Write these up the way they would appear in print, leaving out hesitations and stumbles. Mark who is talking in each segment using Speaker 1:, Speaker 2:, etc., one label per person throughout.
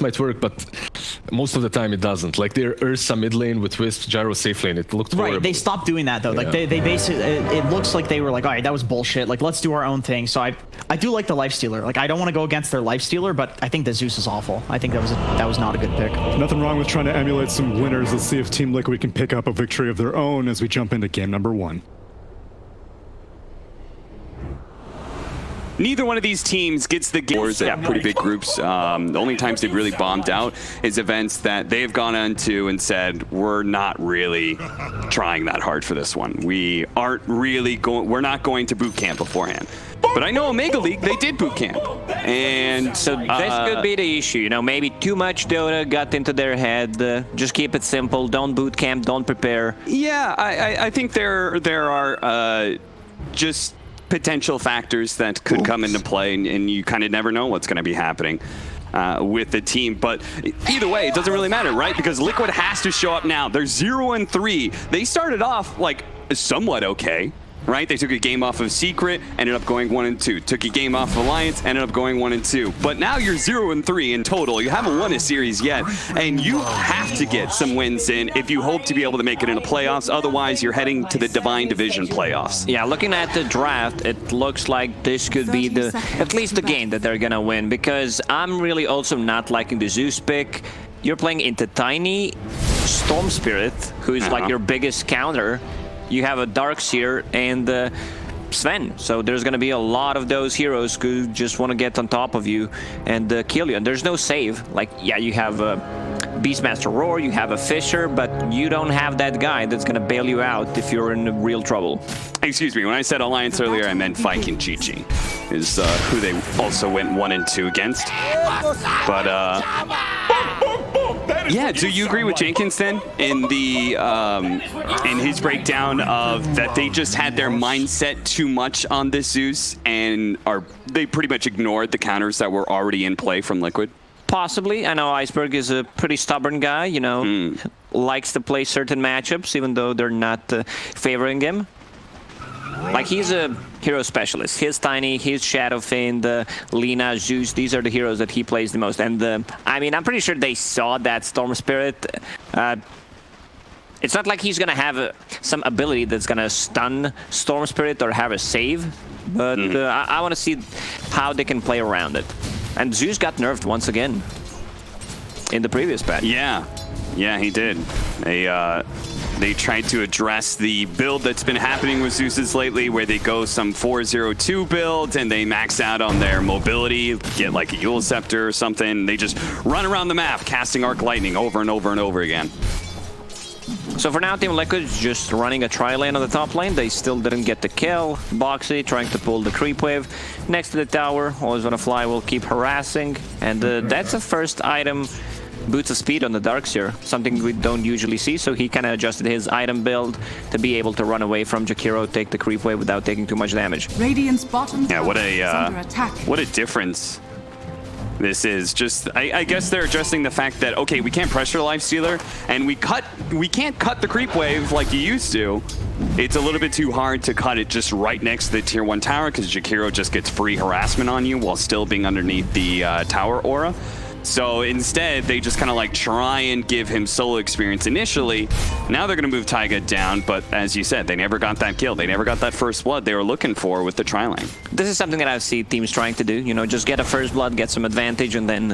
Speaker 1: might work, but most of the time it doesn't. Like their Ursa mid lane with Wisp, Gyro safe lane, it looked horrible.
Speaker 2: Right, they stopped doing that though. Like they basically, it looks like they were like, all right, that was bullshit. Like let's do our own thing. So I do like the Lifestealer. Like I don't want to go against their Lifestealer, but I think the Zeus is awful. I think that was not a good pick.
Speaker 3: Nothing wrong with trying to emulate some winners. Let's see if Team Liquid can pick up a victory of their own as we jump into game number 1.
Speaker 4: Neither one of these teams gets the games at pretty big groups. The only times they've really bombed out is events that they've gone into and said, we're not really trying that hard for this one. We aren't really going, we're not going to boot camp beforehand. But I know Omega League, they did boot camp. And
Speaker 5: so this could be the issue, you know, maybe too much Dota got into their head. Just keep it simple, don't boot camp, don't prepare.
Speaker 4: Yeah, I think there are just potential factors that could come into play, and you kind of never know what's going to be happening with the team. But either way, it doesn't really matter, right? Because Liquid has to show up now. They're 0-3. They started off like somewhat okay, right? They took a game off of Secret, ended up going 1-2. Took a game off of Alliance, ended up going 1-2. But now you're 0-3 in total. You haven't won a series yet, and you have to get some wins in if you hope to be able to make it into playoffs. Otherwise, you're heading to the Divine Division playoffs.
Speaker 5: Yeah, looking at the draft, it looks like this could be at least the game that they're gonna win, because I'm really also not liking the Zeus pick. You're playing into Tiny Storm Spirit, who is like your biggest counter. You have a Darkseer and Sven, so there's going to be a lot of those heroes who just want to get on top of you and kill you. And there's no save. Like, yeah, you have a Beastmaster Roar, you have a Fisher, but you don't have that guy that's going to bail you out if you're in real trouble.
Speaker 4: Excuse me, when I said Alliance earlier, I meant Viking Chi-Chi, is who they also went 1-2 against. But yeah, do you agree with Jenkins then in the in his breakdown of that they just had their mindset too much on this Zeus and they pretty much ignored the counters that were already in play from Liquid?
Speaker 5: Possibly. I know Iceberg is a pretty stubborn guy, you know, likes to play certain matchups even though they're not favoring him. Like, he's a hero specialist. His Tiny, his Shadow Fiend, Lina, Zeus, these are the heroes that he plays the most. And I mean, I'm pretty sure they saw that Storm Spirit. It's not like he's going to have some ability that's going to stun Storm Spirit or have a save. But I want to see how they can play around it. And Zeus got nerfed once again in the previous patch.
Speaker 4: Yeah, he did. They tried to address the build that's been happening with Zeus's lately, where they go some 4-0-2 build and they max out on their mobility, get like a Eul Scepter or something. They just run around the map, casting Arc Lightning over and over and over again.
Speaker 5: So for now, Team Liquid's just running a tri-lane on the top lane. They still didn't get the kill. Boxy trying to pull the creep wave next to the tower. Always Wanna Fly will keep harassing. And that's the first item. Boots of speed on the Darkseer, something we don't usually see, so he kind of adjusted his item build to be able to run away from Jakiro, take the creep wave without taking too much damage.
Speaker 6: Radiant's bottom
Speaker 4: yeah, what a difference this is. Just, I guess they're addressing the fact that, okay, we can't pressure Lifestealer, and we can't cut the creep wave like you used to. It's a little bit too hard to cut it just right next to the tier 1 tower, because Jakiro just gets free harassment on you while still being underneath the tower aura. So instead, they just kind of like try and give him solo experience initially. Now they're going to move Taiga down, but as you said, they never got that kill. They never got that first blood they were looking for with the tri-lane.
Speaker 5: This is something that I see teams trying to do. You know, just get a first blood, get some advantage, and then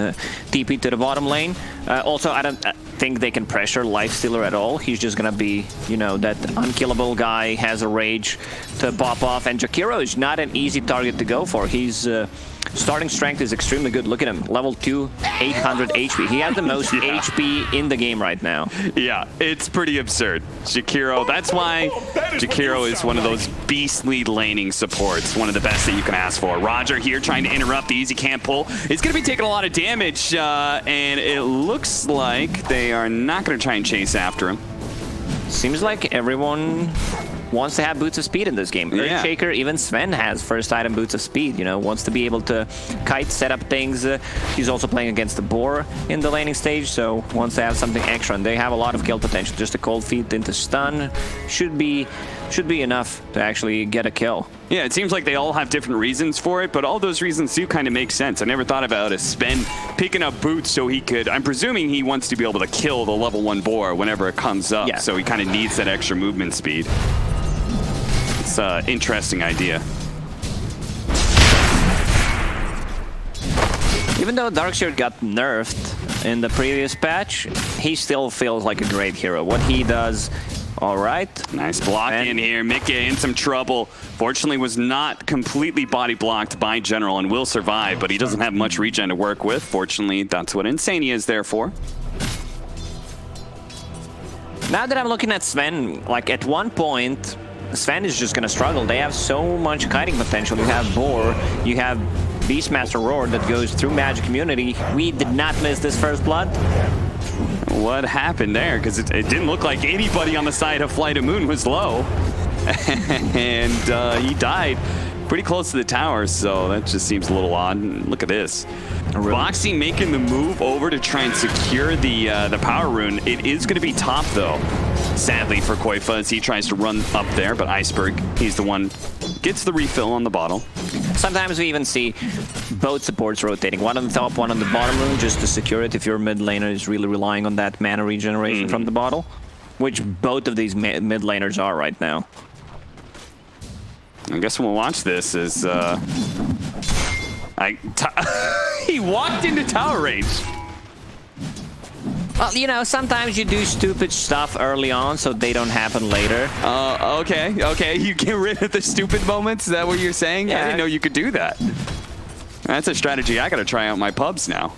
Speaker 5: TP to the bottom lane. Also, I don't think they can pressure Lifestealer at all. He's just going to be, you know, that unkillable guy, has a rage to pop off. And Jakiro is not an easy target to go for. He's... starting strength is extremely good. Look at him, level 2, 800 HP. He has the most HP in the game right now.
Speaker 4: Yeah, it's pretty absurd. Jakiro, that's why Jakiro is one of those beastly laning supports, one of the best that you can ask for. Roger here trying to interrupt the easy camp pull. It's going to be taking a lot of damage, and it looks like they are not going to try and chase after him.
Speaker 5: Seems like everyone wants to have boots of speed in this game. Earthshaker, even Sven has first item boots of speed, you know, wants to be able to kite, set up things. He's also playing against the boar in the laning stage, so wants to have something extra, and they have a lot of kill potential. Just a cold feet into stun should be should be enough to actually get a kill.
Speaker 4: Yeah, it seems like they all have different reasons for it, but all those reasons do kind of make sense. I never thought about a Sven picking up boots so he could, I'm presuming he wants to be able to kill the level 1 boar whenever it comes up, so he kind of needs that extra movement speed. It's an interesting idea.
Speaker 5: Even though Darkseer got nerfed in the previous patch, he still feels like a great hero. What he does, all right.
Speaker 4: Nice block in here. miCKe in some trouble. Fortunately was not completely body blocked by General and will survive, but he doesn't have much regen to work with. Fortunately, that's what Insania is there for.
Speaker 5: Now that I'm looking at Sven, like at one point, Sven is just gonna struggle. They have so much kiting potential. You have Boar, you have Beastmaster Roar that goes through Magic Immunity. We did not miss this first blood.
Speaker 4: What happened there? Because it didn't look like anybody on the side of Flight of Moon was low. And he died pretty close to the tower, so that just seems a little odd. Look at this. Boxy making the move over to try and secure the power rune. It is going to be top, though, sadly, for Koifa as he tries to run up there, but Iceberg, he's the one gets the refill on the bottle.
Speaker 5: Sometimes we even see both supports rotating, one on the top, one on the bottom room, just to secure it if your mid laner is really relying on that mana regeneration from the bottle, which both of these mid laners are right now.
Speaker 4: I guess we'll watch this as he walked into tower range.
Speaker 5: Well, you know, sometimes you do stupid stuff early on so they don't happen later.
Speaker 4: Okay. You get rid of the stupid moments? Is that what you're saying?
Speaker 5: Yeah.
Speaker 4: I didn't know you could do that. That's a strategy I gotta try out my pubs now.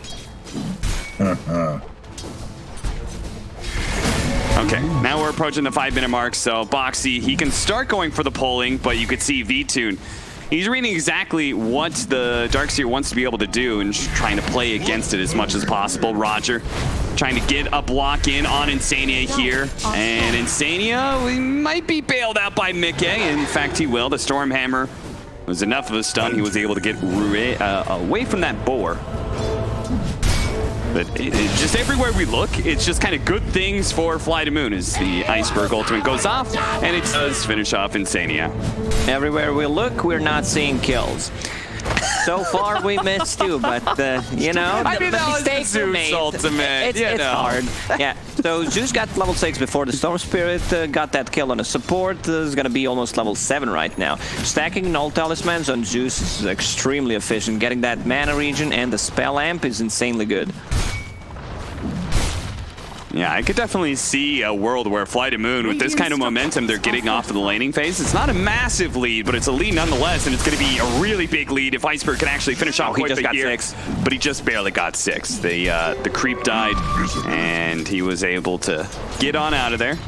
Speaker 4: Okay, now we're approaching the 5-minute mark, so Boxy, he can start going for the pulling, but you could see V-Tune. He's reading exactly what the Darkseer wants to be able to do and just trying to play against it as much as possible. Roger trying to get a block in on Insania here. And Insania, we might be bailed out by miCKe. In fact, he will. The Stormhammer was enough of a stun. He was able to get away from that boar. But just everywhere we look, it's just kind of good things for Fly to Moon as the Iceberg ultimate goes off, and it does finish off Insania.
Speaker 5: Everywhere we look, we're not seeing kills. So far, we missed you, but, you know,
Speaker 4: I mean,
Speaker 5: the
Speaker 4: that was the
Speaker 5: mistakes were
Speaker 4: Zeus
Speaker 5: made.
Speaker 4: ultimate,
Speaker 5: It's hard. Yeah, so Zeus got level 6 before the Storm Spirit, got that kill on a support, is going to be almost level 7 right now. Stacking Null Talismans on Zeus is extremely efficient. Getting that mana regen and the spell amp is insanely good.
Speaker 4: Yeah, I could definitely see a world where Fly to Moon, with this kind of momentum they're getting off of the laning phase, it's not a massive lead, but it's a lead nonetheless, and it's going to be a really big lead if Iceberg can actually finish off
Speaker 5: he just got
Speaker 4: here.
Speaker 5: 6.
Speaker 4: But he just barely got 6. The creep died, and he was able to get on out of there.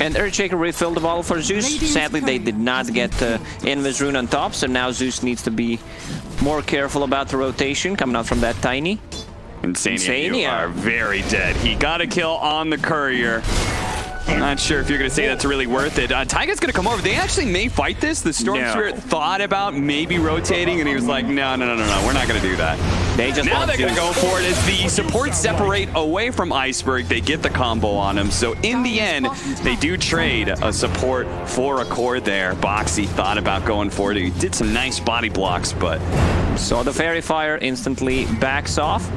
Speaker 5: And Earthshaker refilled the bottle for Zeus. Sadly, they did not get the Invis rune on top, so now Zeus needs to be more careful about the rotation coming out from that Tiny.
Speaker 4: Insania, you are very dead. He got a kill on the courier. Not sure if you're going to say that's really worth it. Taiga's going to come over. They actually may fight this. The Storm Spirit thought about maybe rotating, and he was like, no, we're not going to do that. Now they're going to go for it as the supports separate away from Iceberg. They get the combo on him. So in the end, they do trade a support for a core there. Boxy thought about going for it. He did some nice body blocks, but...
Speaker 5: So the Fairy Fire instantly backs off.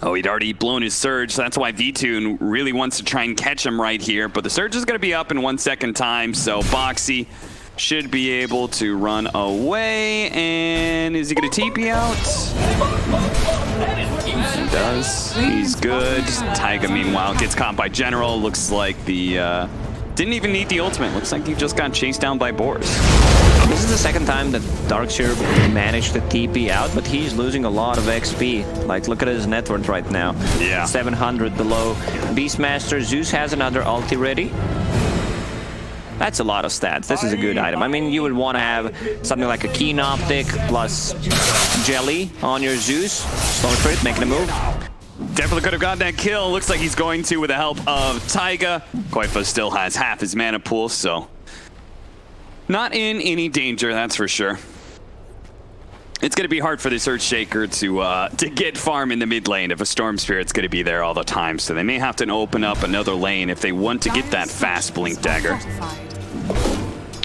Speaker 4: Oh, he'd already blown his Surge, so that's why V-Tune really wants to try and catch him right here. But the Surge is going to be up in 1 second time, so Boxy should be able to run away. And is he going to TP out? He does. He's good. Taiga, meanwhile, gets caught by General. Looks like the... didn't even need the ultimate. Looks like he just got chased down by boars.
Speaker 5: This is the second time that Darkseer managed to TP out, but he's losing a lot of XP. Like, look at his net worth right now.
Speaker 4: Yeah.
Speaker 5: 700 below. Beastmaster Zeus has another ulti ready. That's a lot of stats. This is a good item. I mean, you would want to have something like a Keen Optic plus Jelly on your Zeus. Storm Spirit making a move.
Speaker 4: Definitely could have gotten that kill. Looks like he's going to with the help of Taiga. Koifa still has half his mana pool, so not in any danger, that's for sure. It's going to be hard for this Earthshaker to get farm in the mid lane if a Storm Spirit's going to be there all the time. So they may have to open up another lane if they want to get that fast Blink Dagger.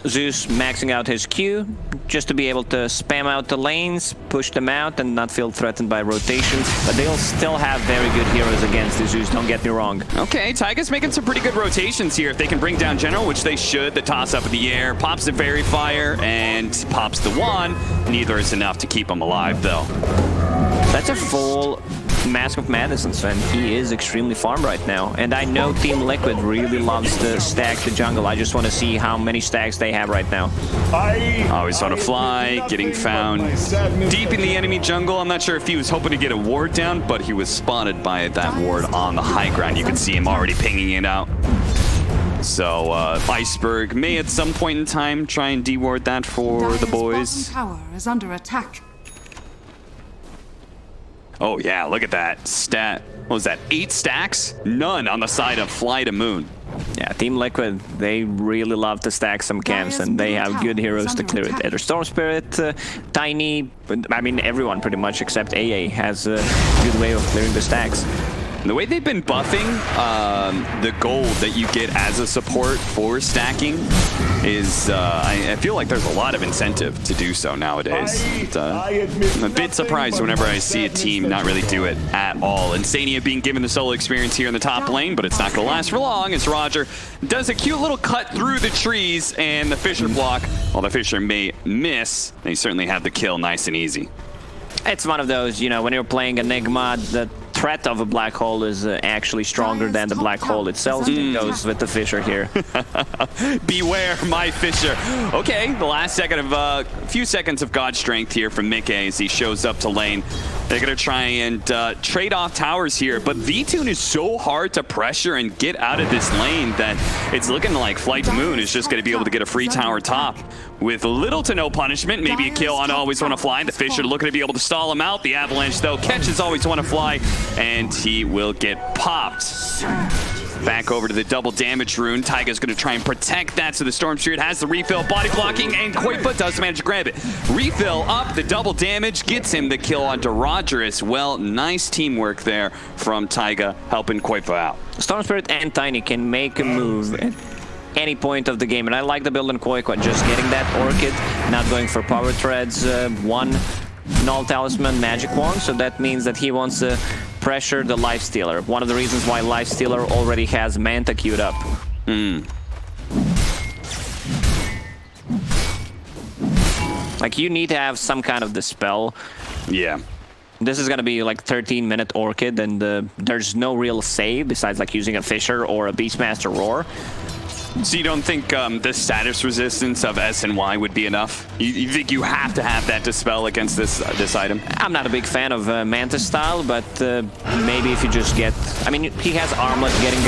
Speaker 5: Zeus maxing out his Q just to be able to spam out the lanes, push them out, and not feel threatened by rotation. But they'll still have very good heroes against the Zeus, don't get me wrong.
Speaker 4: Okay, Taiga's making some pretty good rotations here. If they can bring down General, which they should, the toss up in the air, pops the Fairy Fire, and pops the Wand. Neither is enough to keep him alive, though.
Speaker 5: That's a full Mask of Madness, Sven. He is extremely farmed right now. And I know Team Liquid really loves to stack the jungle. I just want to see how many stacks they have right now.
Speaker 4: Always on a fly, getting found deep in the enemy jungle. I'm not sure if he was hoping to get a ward down, but he was spotted by that ward on the high ground. You can see him already pinging it out. So Iceberg may at some point in time try and deward that for the boys.
Speaker 6: Tower is under attack.
Speaker 4: Oh yeah, look at that stat. What was that, 8 stacks? None on the side of Fly to Moon.
Speaker 5: Yeah, Team Liquid, they really love to stack some camps, and they have good heroes to clear it. Either Storm Spirit, Tiny, I mean everyone pretty much except AA has a good way of clearing the stacks.
Speaker 4: The way they've been buffing the gold that you get as a support for stacking is, I feel like there's a lot of incentive to do so nowadays. I'm a bit surprised whenever I see a team not really do it at all. Insania being given the solo experience here in the top lane, but it's not going to last for long as Roger does a cute little cut through the trees and the Fissure block. While the Fissure may miss, they certainly have the kill nice and easy.
Speaker 5: It's one of those, you know, when you're playing Enigma, the threat of a black hole is actually stronger than the black hole itself. It goes with the Fissure here.
Speaker 4: Beware my Fissure. Okay, the last second of few seconds of God strength here from miCKe as he shows up to lane. They're gonna try and trade off towers here, but V-Tune is so hard to pressure and get out of this lane that it's looking like Flight to Moon is just gonna be able to get a free tower top with little to no punishment. Maybe a kill on Always Wanna Fly. The Fissure looking to be able to stall him out. The Avalanche though catches Always Wanna Fly, and he will get popped. Back over to the double damage rune. Taiga's going to try and protect that, so the Storm Spirit has the refill, body blocking, and Koipa does manage to grab it. Refill up, the double damage gets him the kill onto Roger as well. Nice teamwork there from Taiga, helping Koipa out.
Speaker 5: Storm Spirit and Tiny can make a move at any point of the game, and I like the build on Koipa, just getting that Orchid, not going for power threads, one Null Talisman Magic Wand, so that means that he wants to pressure the Lifestealer. One of the reasons why Lifestealer already has Manta queued up. Like, you need to have some kind of dispel.
Speaker 4: Yeah.
Speaker 5: This is gonna be like 13-minute Orchid, and there's no real save besides like using a Fissure or a Beastmaster Roar.
Speaker 4: So you don't think the status resistance of S and Y would be enough? You think you have to have that dispel against this item?
Speaker 5: I'm not a big fan of Manta style, but maybe if you just get... I mean, he has Armlet, getting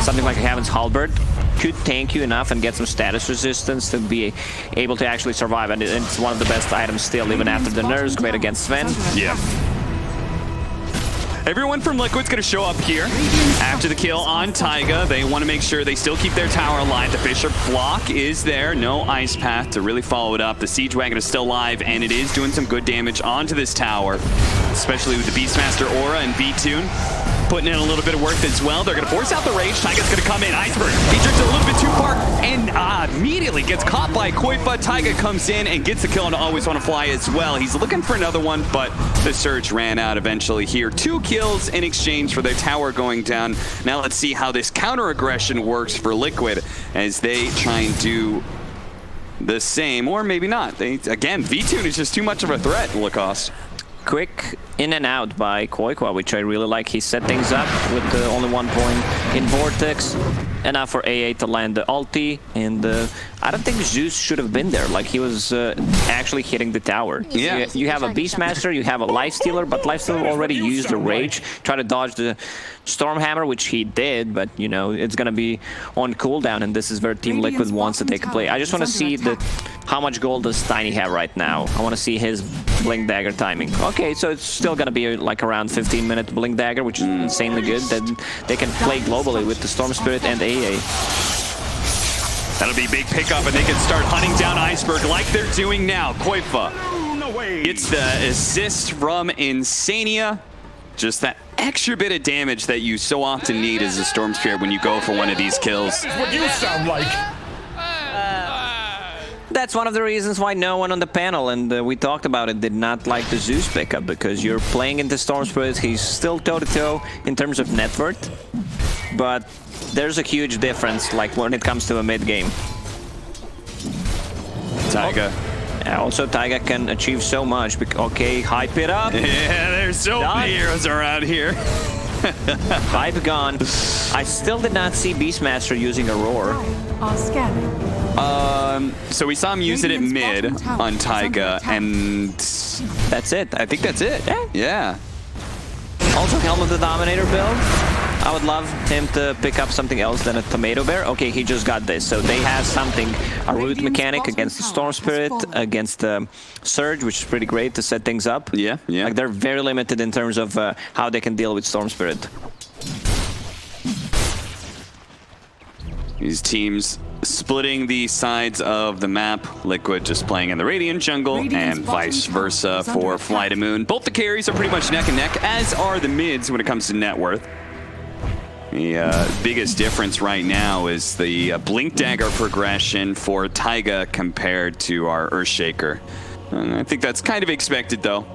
Speaker 5: something like a Heaven's Halberd could tank you enough and get some status resistance to be able to actually survive, and it's one of the best items still, even after the nerfs, great against Sven.
Speaker 4: Yeah. Everyone from Liquid's going to show up here after the kill on Taiga. They want to make sure they still keep their tower alive. The Fissure block is there. No Ice Path to really follow it up. The Siege Wagon is still alive, and it is doing some good damage onto this tower, especially with the Beastmaster Aura and V-Tune putting in a little bit of work as well. They're going to force out the rage. Taiga's going to come in. Iceberg, he drifts a little bit too far and immediately gets caught by Koipa. Taiga comes in and gets the kill on Always Wanna Fly as well. He's looking for another one, but the Surge ran out eventually here. 2 kills in exchange for their tower going down. Now let's see how this counter-aggression works for Liquid as they try and do the same, or maybe not. Again, V-Tune is just too much of a threat, Lacoste.
Speaker 5: Quick in and out by Koipa, which I really like. He set things up with only 1 point in Vortex. Enough for AA to land the ulti, and I don't think Zeus should have been there. Like, he was actually hitting the tower.
Speaker 4: Yeah.
Speaker 5: You have a Beastmaster, you have a Lifestealer, but Lifestealer already used the Rage, try to dodge the Stormhammer, which he did, but, you know, it's gonna be on cooldown, and this is where Team Liquid wants to take a play. I just want to see how much gold does Tiny have right now. I want to see his Blink Dagger timing. Okay, so it's still gonna be like around 15-minute Blink Dagger, which is insanely good. Then they can play globally with the Storm Spirit and AA.
Speaker 4: That'll be a big pickup, and they can start hunting down Iceberg like they're doing now. Koipa gets the assist from Insania. Just that extra bit of damage that you so often need as a Storm Spirit when you go for one of these kills.
Speaker 7: What you sound like?
Speaker 5: that's one of the reasons why no one on the panel, and we talked about it, did not like the Zeus pickup, because you're playing into Storm Spirit. He's still toe-to-toe in terms of net worth, but there's a huge difference, like when it comes to a mid-game.
Speaker 4: Taiga.
Speaker 5: Also, Taiga can achieve so much. Okay, hype it up.
Speaker 4: Yeah, there's so many heroes around here.
Speaker 5: Hype gone. I still did not see Beastmaster using a roar.
Speaker 4: So we saw him use it at mid on Taiga, and
Speaker 5: That's it.
Speaker 4: I think that's it. Yeah.
Speaker 5: Also, Helm of the Dominator build. I would love him to pick up something else than a Tomato Bear. Okay, he just got this. So they have something, a root mechanic against the Storm Spirit, against the Surge, which is pretty great to set things up.
Speaker 4: Yeah, yeah.
Speaker 5: Like, they're very limited in terms of how they can deal with Storm Spirit.
Speaker 4: These teams splitting the sides of the map. Liquid just playing in the Radiant jungle, and vice versa for Fly to Moon. Both the carries are pretty much neck and neck, as are the mids when it comes to net worth. The biggest difference right now is the Blink Dagger progression for Taiga compared to our Earthshaker. I think that's kind of expected, though.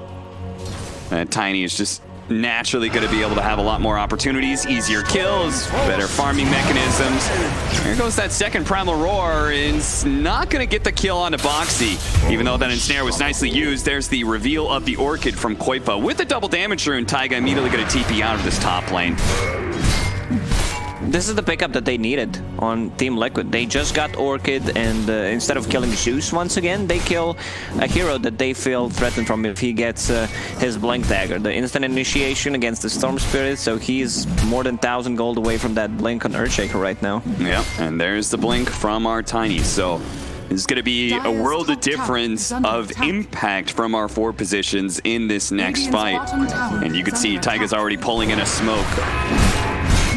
Speaker 4: Tiny is just naturally going to be able to have a lot more opportunities, easier kills, better farming mechanisms. Here goes that second Primal Roar. It's not going to get the kill onto Boxy, even though that ensnare was nicely used. There's the reveal of the Orchid from Koipa. With the double damage rune, Taiga immediately going to TP out of this top lane.
Speaker 5: This is the pickup that they needed on Team Liquid. They just got Orchid, and instead of killing Zeus once again, they kill a hero that they feel threatened from if he gets his Blink Dagger. The instant initiation against the Storm Spirit, so he's more than 1,000 gold away from that Blink on Earthshaker right now. Yeah,
Speaker 4: and there's the Blink from our Tiny. So this is going to be a world of difference of impact from our 4 positions in this next fight. And you can see Taiga's already pulling in a smoke.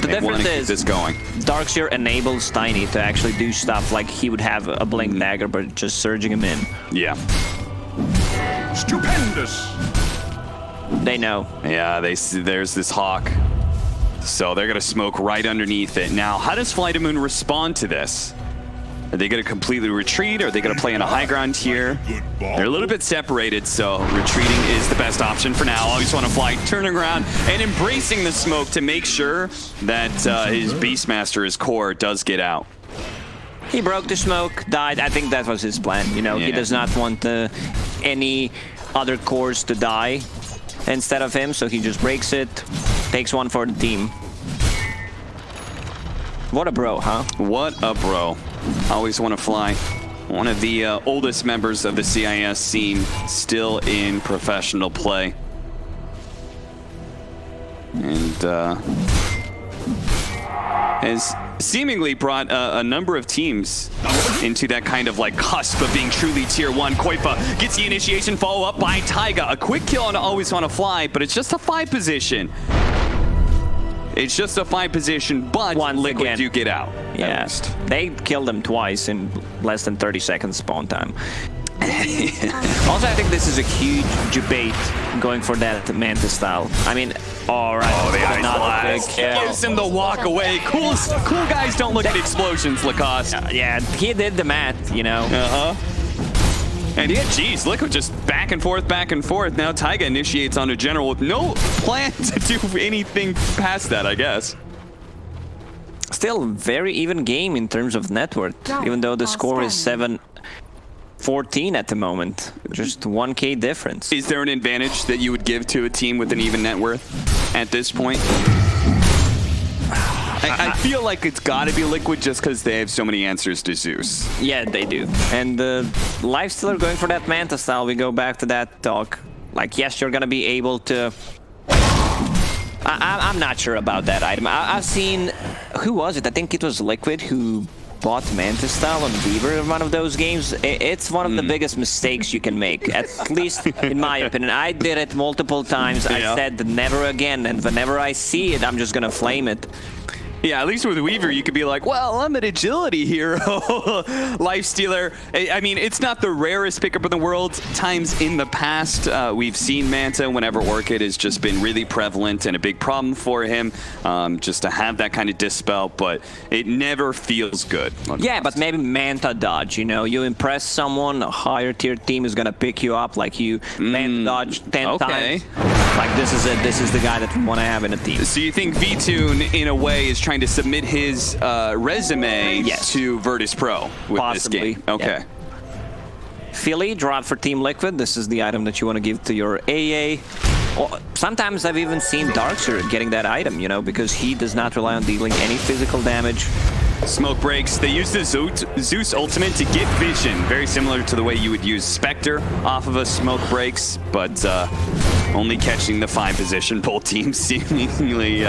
Speaker 5: The difference is
Speaker 4: this going.
Speaker 5: Darkseer enables Tiny to actually do stuff like he would have a Blink Dagger, but just surging him in.
Speaker 4: Yeah.
Speaker 6: Stupendous.
Speaker 5: They know.
Speaker 4: Yeah, there's this Hawk. So they're going to smoke right underneath it. Now, how does Fly to Moon respond to this? Are they going to completely retreat? Are they going to play on a high ground here? They're a little bit separated, so retreating is the best option for now. Always want to fly, turning around and embracing the smoke to make sure that his Beastmaster, his core, does get out.
Speaker 5: He broke the smoke, died. I think that was his plan. You know, he does not want any other cores to die instead of him, so he just breaks it, takes one for the team. What a bro, huh?
Speaker 4: What a bro. Always want to fly. One of the oldest members of the CIS scene, still in professional play. And has seemingly brought a number of teams into that kind of like cusp of being truly tier 1. Koipa gets the initiation, follow up by Taiga. A quick kill on Always Want to Fly, but it's just a 5 position. It's just a 5 position, but Liquid do get out.
Speaker 5: Yeah, they killed them twice in less than 30 seconds spawn time. Also, I think this is a huge debate going for that Manta style. I mean, alright.
Speaker 4: Oh, the Ice Blast gives him the walk away. Cool guys don't look at explosions, Lacoste.
Speaker 5: Yeah, he did the math, you know.
Speaker 4: And geez, Liquid just back and forth, back and forth. Now Taiga initiates on a general with no plan to do anything past that, I guess.
Speaker 5: Still very even game in terms of net worth, even though the score is 7-14 at the moment. Just 1K difference.
Speaker 4: Is there an advantage that you would give to a team with an even net worth at this point? I feel like it's got to be Liquid just because they have so many answers to Zeus.
Speaker 5: Yeah, they do. And Lifestealer going for that Manta style, we go back to that talk. Like, yes, you're going to be able to... I'm not sure about that item. I've seen... Who was it? I think it was Liquid who bought Manta style on Beaver in one of those games. It's one of the biggest mistakes you can make, at least in my opinion. I did it multiple times. I said never again, and whenever I see it, I'm just going to flame it.
Speaker 4: Yeah, at least with Weaver, you could be like, well, I'm an agility hero. Lifestealer. I mean, it's not the rarest pickup in the world. Times in the past, we've seen Manta whenever Orchid has just been really prevalent and a big problem for him, just to have that kind of dispel, but it never feels good.
Speaker 5: Yeah, but maybe Manta dodge, you know, you impress someone, a higher tier team is gonna pick you up, like you Manta dodge 10 times. Like this is it, this is the guy that we want to have in a team.
Speaker 4: So you think VTune, in a way, is trying to submit his resume to Virtus Pro with
Speaker 5: Possibly,
Speaker 4: this game? Okay.
Speaker 5: Yeah. Philly, drop for Team Liquid. This is the item that you want to give to your AA. Or sometimes I've even seen Darkseer getting that item, you know, because he does not rely on dealing any physical damage.
Speaker 4: Smoke breaks. They use the Zeus ultimate to get vision, very similar to the way you would use Spectre off of a smoke breaks, but only catching the 5 position. Both teams seemingly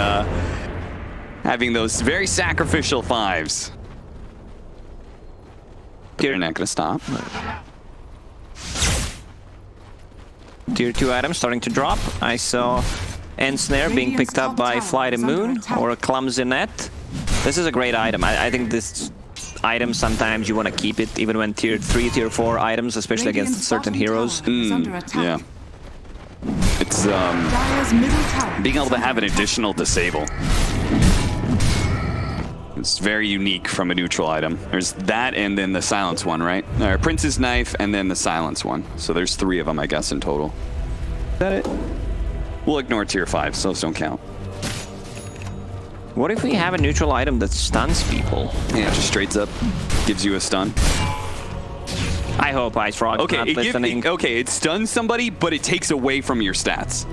Speaker 4: having those very sacrificial 5s. They're not going to stop.
Speaker 5: Tier 2 items starting to drop. I saw Ensnare being picked up by Fly the Moon or a Clumsy Net. This is a great item. I think this item, sometimes you want to keep it even when tier 3, tier 4 items, especially against certain heroes.
Speaker 4: Yeah. It's being able to have an additional disable. It's very unique from a neutral item. There's that and then the silence one, right? Prince's Knife and then the silence one. So there's 3 of them, I guess, in total. Is that it? We'll ignore tier 5, so those don't count.
Speaker 5: What if we have a neutral item that stuns people?
Speaker 4: Yeah, just straight up gives you a stun.
Speaker 5: I hope Ice Frog's not listening.
Speaker 4: It stuns somebody, but it takes away from your stats.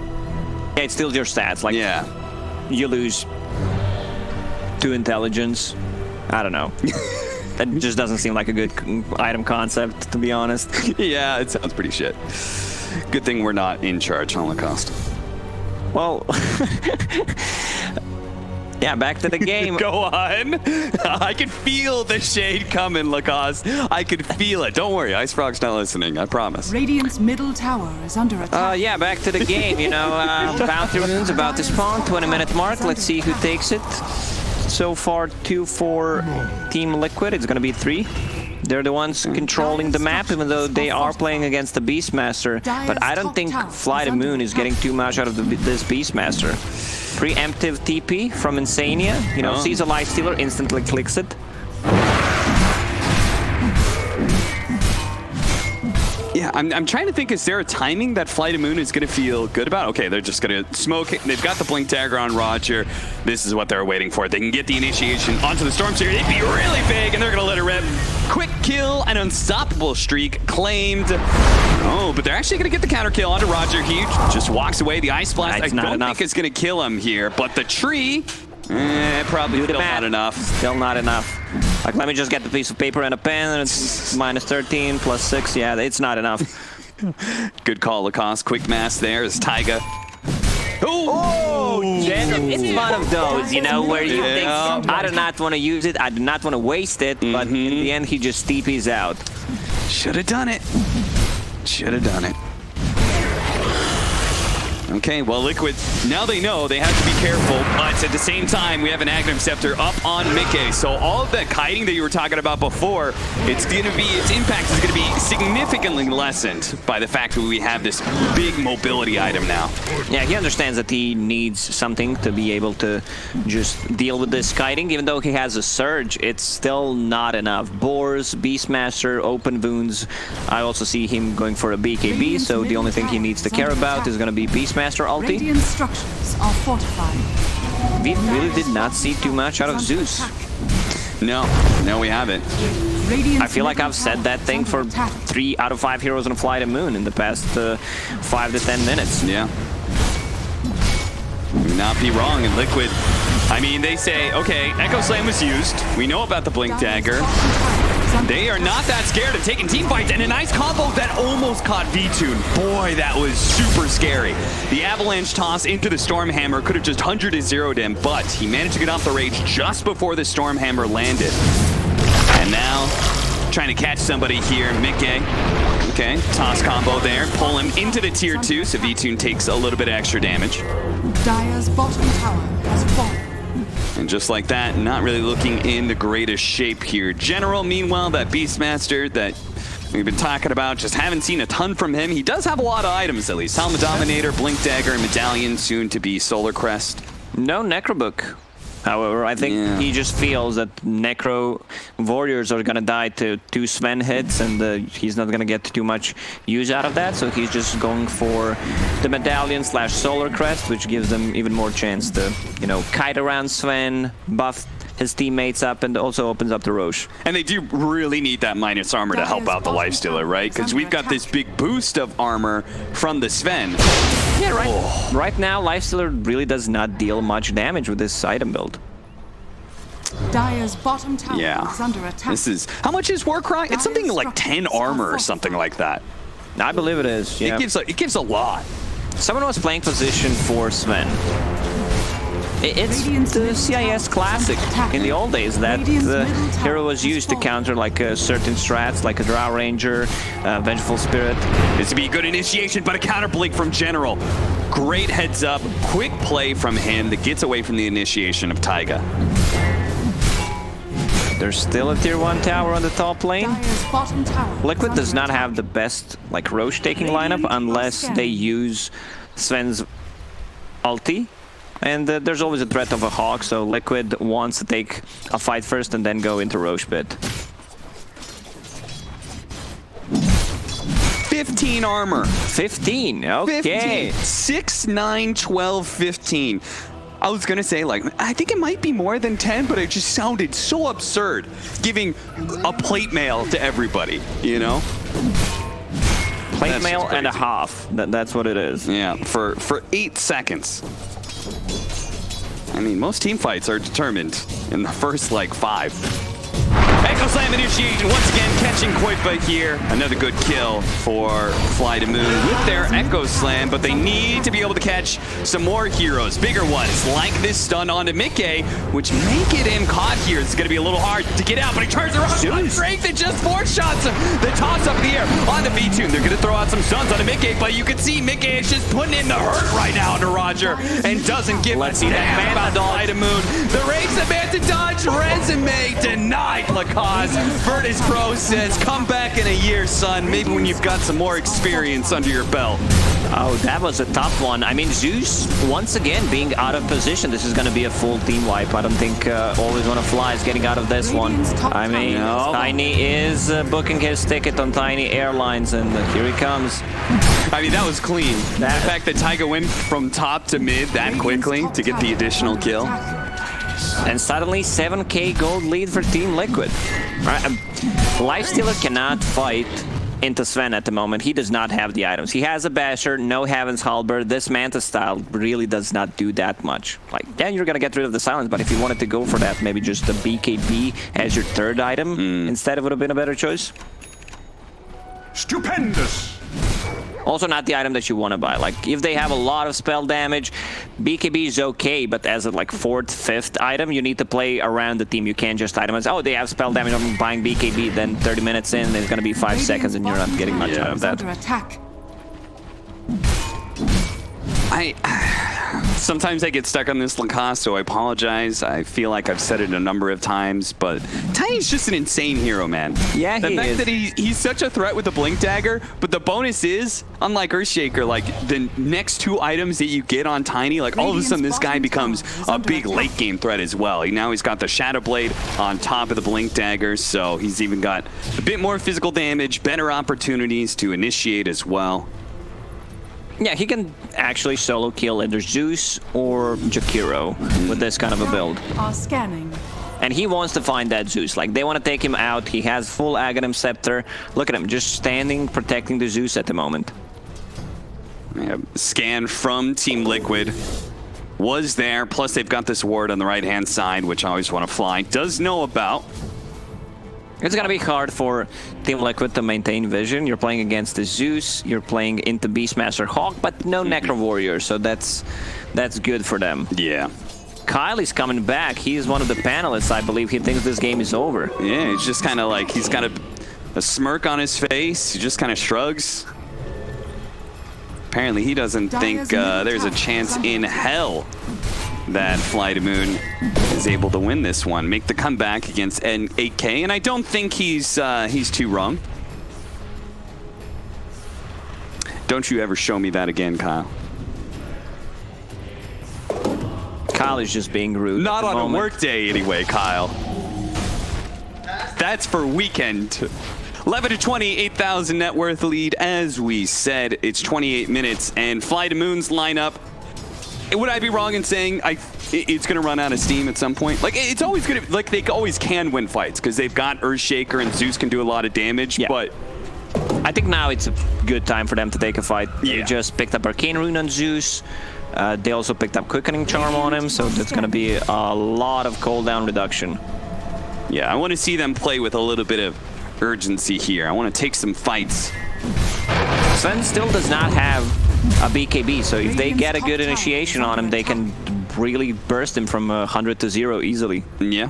Speaker 5: Yeah, it steals your stats. Like,
Speaker 4: yeah,
Speaker 5: you lose 2 intelligence. I don't know. That just doesn't seem like a good item concept, to be honest.
Speaker 4: Yeah, it sounds pretty shit. Good thing we're not in charge on Lacoste.
Speaker 5: Well, yeah, back to the game.
Speaker 4: Go on. I can feel the shade coming, Lacoste. I can feel it. Don't worry, Ice Frog's not listening, I promise.
Speaker 6: Radiant's middle tower is under attack.
Speaker 5: Yeah, back to the game, you know. Bounty runes about to spawn, 20-minute mark. Let's see who takes it. So far, 2 for Team Liquid. It's gonna be 3. They're the ones controlling the map, even though they are playing against the Beastmaster. But I don't think Fly the Moon is getting too much out of this Beastmaster. Preemptive TP from Insania. You know, sees a Lifestealer, instantly clicks it.
Speaker 4: Yeah, I'm trying to think, is there a timing that Fly to Moon is going to feel good about? Okay, they're just going to smoke it. They've got the Blink Dagger on Roger. This is what they're waiting for. They can get the initiation onto the Storm Seer. It'd be really big, and they're going to let it rip. Quick kill, an unstoppable streak claimed. Oh, but they're actually going to get the counter kill onto Roger. He just walks away. The Ice Blast, I don't think it's going to kill him here, but the tree... probably still not enough.
Speaker 5: Still not enough. Like, let me just get the piece of paper and a pen, and it's minus 13 plus 6. Yeah, it's not enough.
Speaker 4: Good call, Lacoste. Quick mass there is Taiga.
Speaker 5: Oh! It's one of those, you know, where you think, I do not want to use it, I do not want to waste it, but in the end, he just TPs out.
Speaker 4: Should have done it. Should have done it. Okay, well, Liquid, now they know they have to be careful, but at the same time, we have an Agnum Scepter up on miCKe, so all of that kiting that you were talking about before, its impact is going to be significantly lessened by the fact that we have this big mobility item now.
Speaker 5: Yeah, he understands that he needs something to be able to just deal with this kiting. Even though he has a Surge, it's still not enough. Boars, Beastmaster, open wounds. I also see him going for a BKB, so the only thing he needs to care about is going to be Beastmaster ulti.
Speaker 6: Radiant structures are fortified.
Speaker 5: We really did not see too much out of Zeus.
Speaker 4: No, we haven't.
Speaker 5: I feel like I've said that thing for 3 out of 5 heroes on Fly the Moon in the past 5 to 10 minutes.
Speaker 4: Yeah. Would not be wrong in Liquid. I mean, they say, okay, Echo Slam was used. We know about the Blink Dagger. They are not that scared of taking team fights, and a nice combo that almost caught VTune. Boy, that was super scary. The Avalanche toss into the Stormhammer could have just 100-0'd him, but he managed to get off the rage just before the Stormhammer landed. And now, trying to catch somebody here, miCKe. Okay, toss combo there, pull him into the tier 2, so VTune takes a little bit of extra damage.
Speaker 6: Dire's bottom tower has fallen.
Speaker 4: And just like that, not really looking in the greatest shape here. General, meanwhile, that Beastmaster that we've been talking about, just haven't seen a ton from him. He does have a lot of items, at least. Helmet Dominator, Blink Dagger, and Medallion, soon to be Solar Crest.
Speaker 5: No Necrobook. However, I think he just feels that Necro Warriors are going to die to 2 Sven hits, and he's not going to get too much use out of that, so he's just going for the Medallion / Solar Crest, which gives them even more chance to, you know, kite around Sven, buff his teammates up, and also opens up the Roche.
Speaker 4: And they do really need that minus armor to help out the Lifestealer, right? Because we've got this big boost of armor from the Sven.
Speaker 5: Yeah, right now, Lifestealer really does not deal much damage with this item build.
Speaker 6: Dire's bottom tower is under attack.
Speaker 4: This is, how much is Warcry? It's something like 10 armor or something like that.
Speaker 5: I believe it is, yeah.
Speaker 4: It gives a lot.
Speaker 5: Someone was playing position for Sven. It's the CIS classic in the old days that the hero was used to counter like certain strats, like a Drow Ranger, Vengeful Spirit.
Speaker 4: This would be a good initiation, but a counter blink from General. Great heads up, quick play from him that gets away from the initiation of Taiga.
Speaker 5: There's still a tier 1 tower on the top lane. Liquid does not have the best like Roche taking lineup unless they use Sven's ulti. And there's always a threat of a Hawk, so Liquid wants to take a fight first and then go into Roche pit.
Speaker 4: 15 armor.
Speaker 5: 15, okay.
Speaker 4: 15. 6, 9, 12, 15. I was gonna say, like, I think it might be more than 10, but it just sounded so absurd, giving a plate mail to everybody, you know?
Speaker 5: Plate mail and a half, that's what it is.
Speaker 4: Yeah, for 8 seconds. I mean, most team fights are determined in the first, like, 5. Echo Slam initiation once again catching Koipa here. Another good kill for Fly to Moon with their Echo Slam, but they need to be able to catch some more heroes, bigger ones, like this stun onto miCKe, which may get him caught here. It's going to be a little hard to get out, but he turns around on strength and just 4 shots him. The toss up in the air on the V2. They're going to throw out some stuns onto miCKe, but you can see miCKe is just putting in the hurt right now into Roger and doesn't give a damn about Fly to Moon. The race the man to dodge resume denied. Cause Virtus Pro says, come back in a year, son. Maybe when you've got some more experience under your belt.
Speaker 5: Oh, that was a tough one. I mean, Zeus, once again, being out of position. This is going to be a full team wipe. I don't think Always Wanna Fly is getting out of this one. I mean, Tiny is booking his ticket on Tiny Airlines, and here he comes.
Speaker 4: I mean, that was clean. The fact that Taiga went from top to mid that quickly to get the additional kill.
Speaker 5: And suddenly 7k gold lead for Team Liquid. Right? Lifestealer cannot fight into Sven at the moment. He does not have the items. He has a Basher, no Heaven's Halberd. This Manta style really does not do that much. Like, yeah, you're gonna get rid of the silence, but if you wanted to go for that, maybe just the BKB as your 3rd item instead, it would have been a better choice.
Speaker 7: Stupendous!
Speaker 5: Also not the item that you want to buy. Like, if they have a lot of spell damage, BKB is okay, but as a like 4th, 5th item, you need to play around the team. You can't just itemize, oh, they have spell damage, I'm buying BKB, then 30 minutes in, it's going to be 5 seconds and you're not getting much out of that.
Speaker 4: Sometimes I get stuck on this Lacoste, so I apologize. I feel like I've said it a number of times, but Tiny's just an insane hero, man.
Speaker 5: Yeah,
Speaker 4: the fact that he's such a threat with the Blink Dagger, but the bonus is, unlike Earthshaker, like the next 2 items that you get on Tiny, like all of a sudden this guy becomes a big late game threat as well. Now he's got the Shadow Blade on top of the Blink Dagger, so he's even got a bit more physical damage, better opportunities to initiate as well.
Speaker 5: Yeah, he can actually solo kill either Zeus or Jakiro with this kind of a build. And he wants to find that Zeus. Like, they want to take him out. He has full Aghanim Scepter. Look at him, just standing, protecting the Zeus at the moment.
Speaker 4: Yeah, scan from Team Liquid was there. Plus, they've got this ward on the right-hand side, which I Always Wanna Fly does know about.
Speaker 5: It's gonna be hard for Team Liquid to maintain vision. You're playing against the Zeus, you're playing into Beastmaster Hawk, but no Necro Warrior, so that's good for them.
Speaker 4: Yeah.
Speaker 5: Kylie's coming back. He's one of the panelists, I believe. He thinks this game is over.
Speaker 4: Yeah, he's just kind of like, he's got a smirk on his face. He just kind of shrugs. Apparently, he doesn't think there's a chance in hell that Fly to Moon is able to win this one, make the comeback against miCKe, and I don't think he's too wrong. Don't you ever show me that again, Kyle.
Speaker 5: Kyle is just being rude.
Speaker 4: Not on a work day anyway, Kyle. That's for weekend. 11 to 20, 8,000 net worth lead. As we said, it's 28 minutes, and Fly to Moon's lineup. Would I be wrong in saying it's going to run out of steam at some point? Like, it's always going to, like, they always can win fights because they've got Earthshaker and Zeus can do a lot of damage,
Speaker 5: yeah.
Speaker 4: But
Speaker 5: I think now it's a good time for them to take a fight.
Speaker 4: Yeah.
Speaker 5: They just picked up Arcane Rune on Zeus. They also picked up Quickening Charm on him, so that's going to be a lot of cooldown reduction.
Speaker 4: Yeah, I want to see them play with a little bit of urgency here. I want to take some fights.
Speaker 5: Sven still does not have a BKB, so if they get a good initiation on him, they can really burst him from 100 to 0 easily.
Speaker 4: Yeah.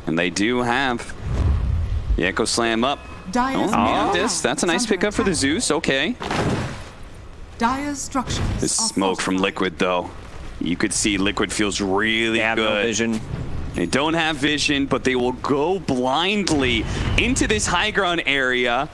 Speaker 4: And they do have the Echo Slam up. That's a nice pickup for the Zeus. Okay.
Speaker 6: Dire's structures.
Speaker 4: The smoke from Liquid, though. You could see Liquid feels really
Speaker 5: They have
Speaker 4: good.
Speaker 5: no vision.
Speaker 4: They don't have vision, but they will go blindly into this high ground area.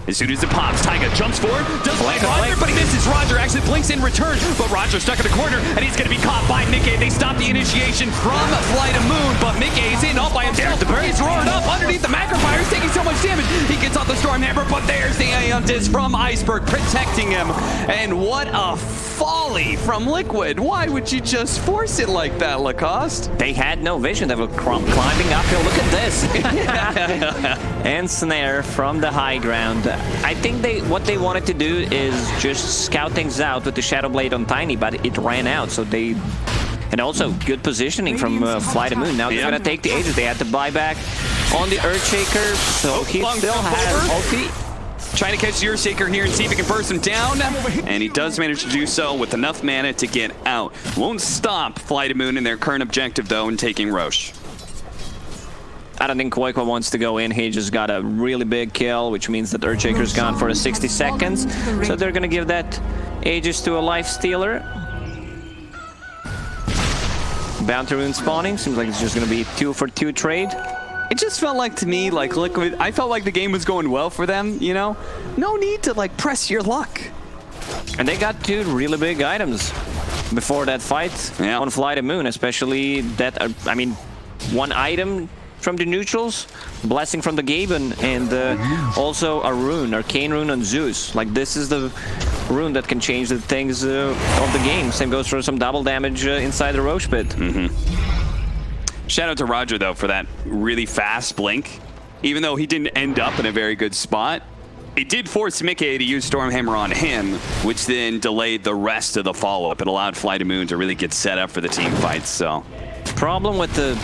Speaker 4: As soon as it pops, Taiga jumps forward, does find Roger, but he misses. Roger actually blinks in return, but Roger stuck in the corner, and he's going to be caught by miCKe. They stop the initiation from Fly to Moon, but miCKe is in all by himself. He's roaring up underneath the macro fire. He's taking so much damage. He gets off the Stormhammer, but there's the Aeon Disc from Iceberg protecting him. And what a folly from Liquid. Why would you just force it like that, Lacoste?
Speaker 5: They had no vision. They were climbing uphill. Look at this. And Snare from the high ground. I think what they wanted to do is just scout things out with the Shadow Blade on Tiny, but it ran out. So they, and also good positioning from Fly to Moon. Now they're gonna take the Aegis. They had to buy back on the Earthshaker, so he still has ulti.
Speaker 4: Trying to catch the Earthshaker here and see if he can burst him down. And he does manage to do so with enough mana to get out. Won't stop Fly to Moon in their current objective, though, in taking Roche.
Speaker 5: I don't think Koiko wants to go in. He just got a really big kill, which means that Earthshaker's gone for 60 seconds. So they're going to give that Aegis to a Lifestealer. Bounty Rune spawning. Seems like it's just going to be 2-for-2 trade.
Speaker 4: It just felt like to me, like Liquid, I felt like the game was going well for them, you know? No need to, like, press your luck.
Speaker 5: And they got two really big items before that fight on Fly to Moon, especially that, I mean, one item from the neutrals, Blessing from the Gaben, and also a rune, Arcane Rune on Zeus. Like, this is the rune that can change the things of the game. Same goes for some double damage inside the Roche pit.
Speaker 4: Shout out to Roger, though, for that really fast blink. Even though he didn't end up in a very good spot, it did force miCKe to use Stormhammer on him, which then delayed the rest of the follow-up. It allowed Fly to Moon to really get set up for the team fights, so.
Speaker 5: Problem with the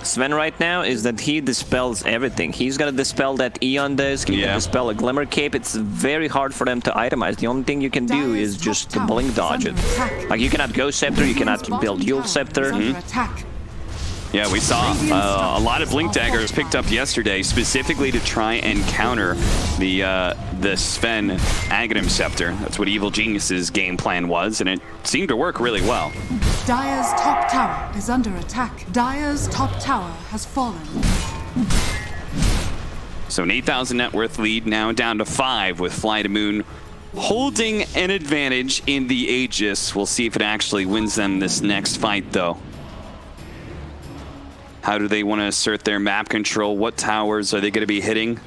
Speaker 5: Sven right now is that he dispels everything. He's gonna dispel that Aeon Disc, he can dispel a Glimmer Cape. It's very hard for them to itemize. The only thing you can do is just to blink dodge it. Like, you cannot Ghost Scepter, you cannot build Yule Scepter.
Speaker 4: Yeah, we saw a lot of Blink Daggers picked up yesterday, specifically to try and counter the Sven Aghanim Scepter. That's what Evil Genius's game plan was, and it seemed to work really well.
Speaker 6: Dire's top tower is under attack. Dire's top tower has fallen.
Speaker 4: So an 8,000 net worth lead now down to 5 with Fly to Moon holding an advantage in the Aegis. We'll see if it actually wins them this next fight, though. How do they want to assert their map control? What towers are they going to be hitting?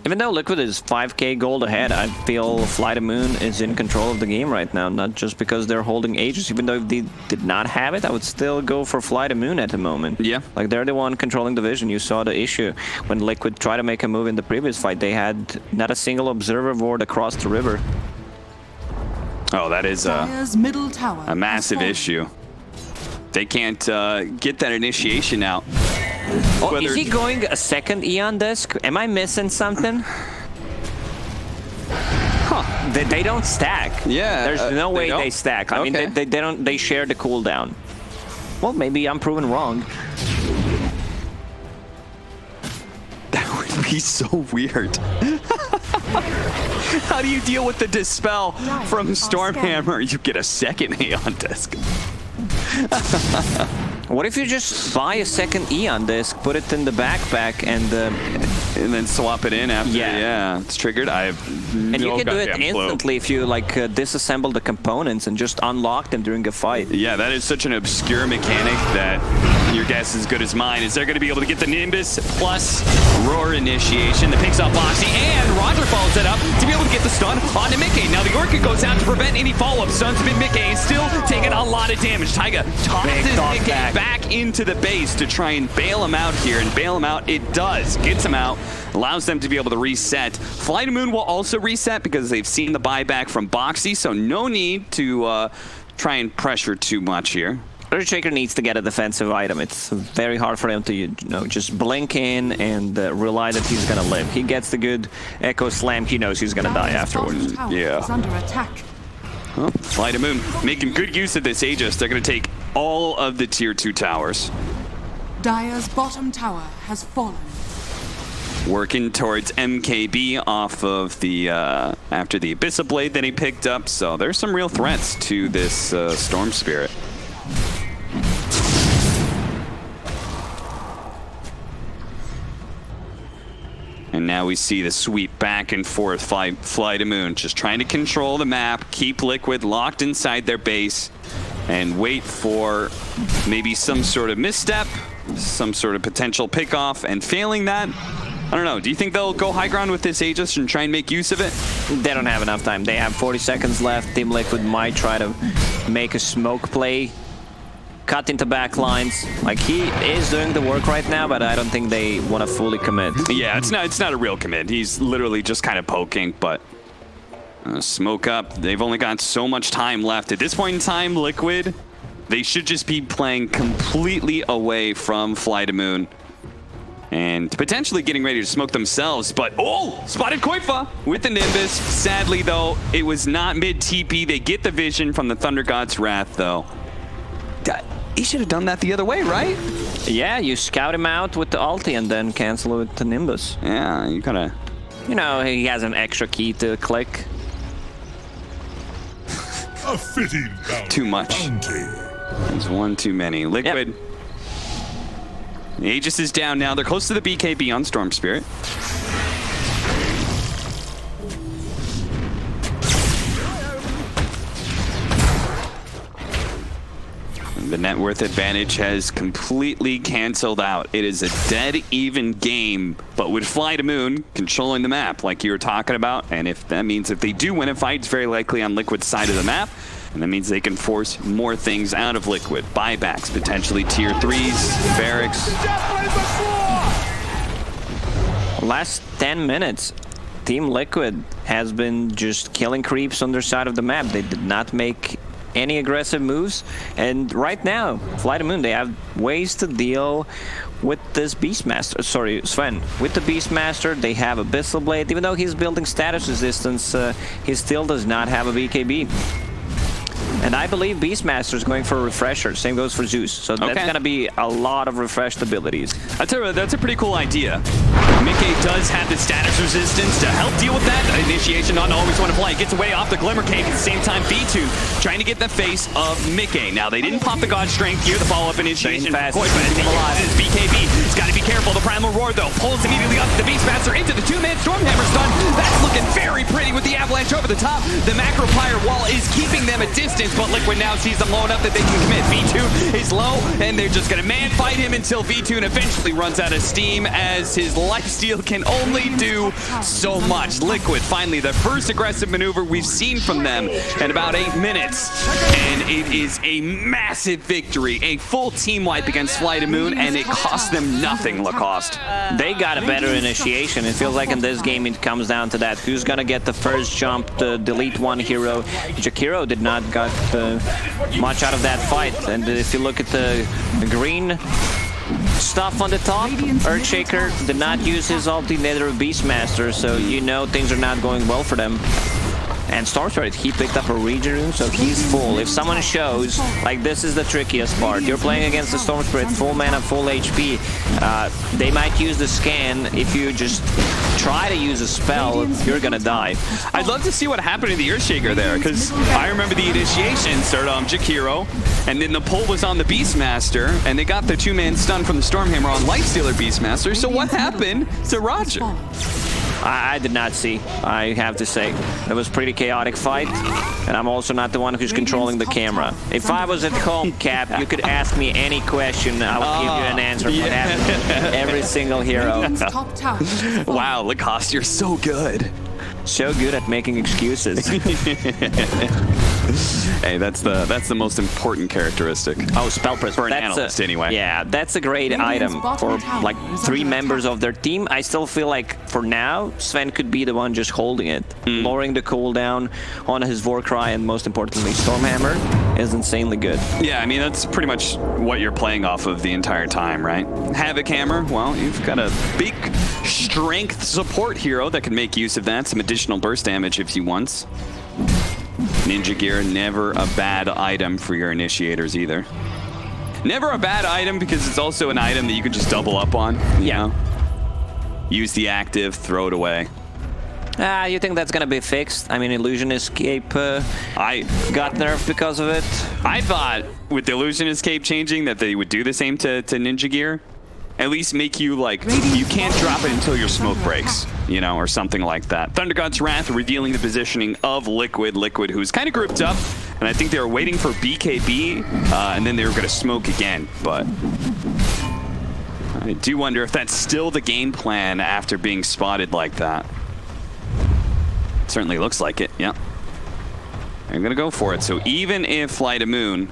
Speaker 5: Even though Liquid is 5k gold ahead, I feel Fly to Moon is in control of the game right now. Not just because they're holding Aegis. Even though if they did not have it, I would still go for Fly to Moon at the moment.
Speaker 4: Yeah.
Speaker 5: Like, they're the one controlling the vision. You saw the issue when Liquid tried to make a move in the previous fight. They had not a single observer ward across the river.
Speaker 4: Oh, that is
Speaker 6: Dire's middle tower
Speaker 4: a massive issue. They can't get that initiation out.
Speaker 5: Oh, is he going a second Aeon Disc? Am I missing something? Huh. They don't stack.
Speaker 4: Yeah.
Speaker 5: There's no way they stack. I mean, they don't. They share the cooldown. Well, maybe I'm proven wrong.
Speaker 4: That would He's so weird. How do you deal with the dispel from Stormhammer? You get a second Aeon disc.
Speaker 5: What if you just buy a second Aeon disc, put it in the backpack, and
Speaker 4: then swap it in after?
Speaker 5: Yeah.
Speaker 4: Yeah, it's triggered. I have
Speaker 5: and
Speaker 4: no
Speaker 5: you can do it
Speaker 4: goddamn clue.
Speaker 5: instantly if you like disassemble the components and just unlock them during a fight.
Speaker 4: Yeah, that is such an obscure mechanic that your guess is as good as mine. Is they're going to be able to get the Nimbus plus Roar initiation that picks up Boxy, and Roger follows it up to be able to get the stun onto miCKe. Now the Orchid goes out to prevent any follow-up stuns, but miCKe is still taking a lot of damage. Taiga tosses miCKe back into the base to try and bail him out here, and bail him out it does. Gets him out, allows them to be able to reset. Flight of Moon will also reset because they've seen the buyback from Boxy, so no need to try and pressure too much here.
Speaker 5: Earthshaker needs to get a defensive item. It's very hard for him to, just blink in and rely that he's gonna live. He gets the good Echo Slam, he knows he's gonna die afterwards.
Speaker 4: Yeah.
Speaker 6: Is under attack.
Speaker 4: Well, Flight of Moon making good use of this Aegis. They're gonna take all of the tier 2 towers.
Speaker 6: Dire's bottom tower has fallen.
Speaker 4: Working towards MKB off of the after the Abyssal Blade that he picked up, so there's some real threats to this Storm Spirit. And now we see the sweep back and forth, Flight of Moon, just trying to control the map, keep Liquid locked inside their base, and wait for maybe some sort of misstep, some sort of potential pickoff, and failing that, I don't know, do you think they'll go high ground with this Aegis and try and make use of it?
Speaker 5: They don't have enough time. They have 40 seconds left. Team Liquid might try to make a smoke play, cut into back lines. Like, he is doing the work right now, but I don't think they want to fully commit.
Speaker 4: Yeah, it's not a real commit. He's literally just kind of poking, but smoke up. They've only got so much time left. At this point in time, Liquid, they should just be playing completely away from Flight of Moon and potentially getting ready to smoke themselves. But, oh, spotted Koifa with the Nimbus. Sadly, though, it was not mid-TP. They get the vision from the Thunder God's Wrath, though. He should have done that the other way, right?
Speaker 5: Yeah, you scout him out with the ulti and then cancel it with the Nimbus.
Speaker 4: Yeah, you gotta...
Speaker 5: He has an extra key to click.
Speaker 7: A fitting bounty.
Speaker 4: Too much. There's one too many. Liquid.
Speaker 5: Yep.
Speaker 4: The Aegis is down now. They're close to the BKB on Storm Spirit. The net worth advantage has completely canceled out. It is a dead even game, but with Flight of Moon controlling the map like you were talking about, and if that means if they do win a fight, it's very likely on Liquid's side of the map, and that means they can force more things out of Liquid. Buybacks, potentially tier 3s, barracks.
Speaker 5: Last 10 minutes, Team Liquid has been just killing creeps on their side of the map. They did not make any aggressive moves, and right now, Flight of Moon, they have ways to deal with this Beastmaster. Sorry, Sven. With the Beastmaster, they have Abyssal Blade. Even though he's building status resistance, he still does not have a BKB. And I believe Beastmaster is going for a refresher. Same goes for Zeus. So that's going to be a lot of refreshed abilities.
Speaker 4: That's a pretty cool idea. miCKe does have the status resistance to help deal with that. Initiation not always want to play. Gets away off the Glimmer Cave. At the same time, V2 trying to get the face of miCKe. Now, they didn't pop the God Strength here. The follow-up initiation. This BKB. He's got to be careful. The Primal Roar, though, pulls immediately up the Beastmaster into the two-man Stormhammer stun. That's looking very pretty with the Avalanche over the top. The Macro Pyre Wall is keeping them a distance, but Liquid now sees them low enough that they can commit. V2 is low, and they're just going to man-fight him until V2 eventually runs out of steam, as his lifesteal can only do so much. Liquid, finally, the first aggressive maneuver we've seen from them in about 8 minutes, and it is a massive victory, a full team wipe against Flight of Moon, and it cost them nothing, Lacoste.
Speaker 5: They got a better initiation. It feels like in this game it comes down to that. Who's going to get the first jump to delete one hero? Jakiro did not got much out of that fight, and if you look at the green stuff on the top, Earthshaker did not use his ulti, neither of Beastmaster, so things are not going well for them. And Storm Spirit, he picked up a regen rune, so he's full. If someone shows, like this is the trickiest part, you're playing against the Storm Spirit, full mana, full HP, they might use the scan. If you just try to use a spell, you're gonna die.
Speaker 4: I'd love to see what happened to the Earthshaker there, because I remember the initiation started on Jakiro, and then the pull was on the Beastmaster, and they got the 2-man stun from the Stormhammer on Lifestealer Beastmaster. So what happened to Roger?
Speaker 5: I did not see, I have to say. It was a pretty chaotic fight, and I'm also not the one who's controlling the camera. If I was at home, Cap, you could ask me any question, I would give you an answer for that. Every single hero.
Speaker 4: Wow, Lacoste, you're so good.
Speaker 5: So good at making excuses.
Speaker 4: Hey, that's the most important characteristic.
Speaker 5: Oh, spell press
Speaker 4: for an analyst, anyway.
Speaker 5: Yeah, that's a great item for like 3 members of their team. I still feel like for now, Sven could be the one just holding it, lowering the cooldown on his Warcry, and most importantly, Stormhammer is insanely good.
Speaker 4: Yeah, I mean that's pretty much what you're playing off of the entire time, right? Havoc Hammer. Well, you've got a big strength support hero that can make use of that. Some additional burst damage if you want. Ninja Gear, never a bad item for your initiators either. Never a bad item because it's also an item that you can just double up on. You know? Use the active, throw it away.
Speaker 5: You think that's gonna be fixed? I mean, Illusion Escape I got nerfed because of it.
Speaker 4: I thought with the Illusion Escape changing that they would do the same to Ninja Gear. At least make you like, you can't drop it until your smoke breaks, you know, or something like that. Thunder God's Wrath revealing the positioning of Liquid, who's kind of grouped up, and I think they were waiting for BKB, and then they were going to smoke again, but I do wonder if that's still the game plan after being spotted like that. Certainly looks like it, yeah. I'm going to go for it, so even if Flight of Moon